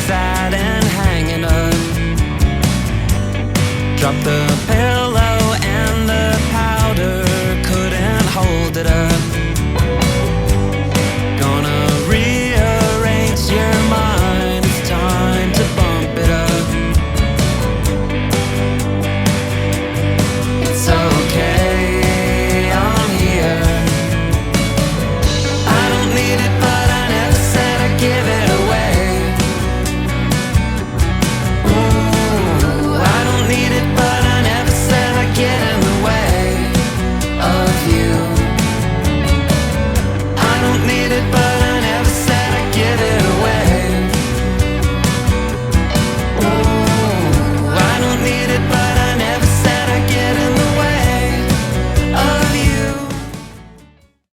sad and hanging up. Dropped the pillow and the powder, couldn't hold it up. Gonna rearrange your mind, it's time to bump it up. It's okay, I'm here. I don't need it, but I never said I'd give it away. Ooh, I don't need it, but I never said I'd get in the way of you. I don't need it, but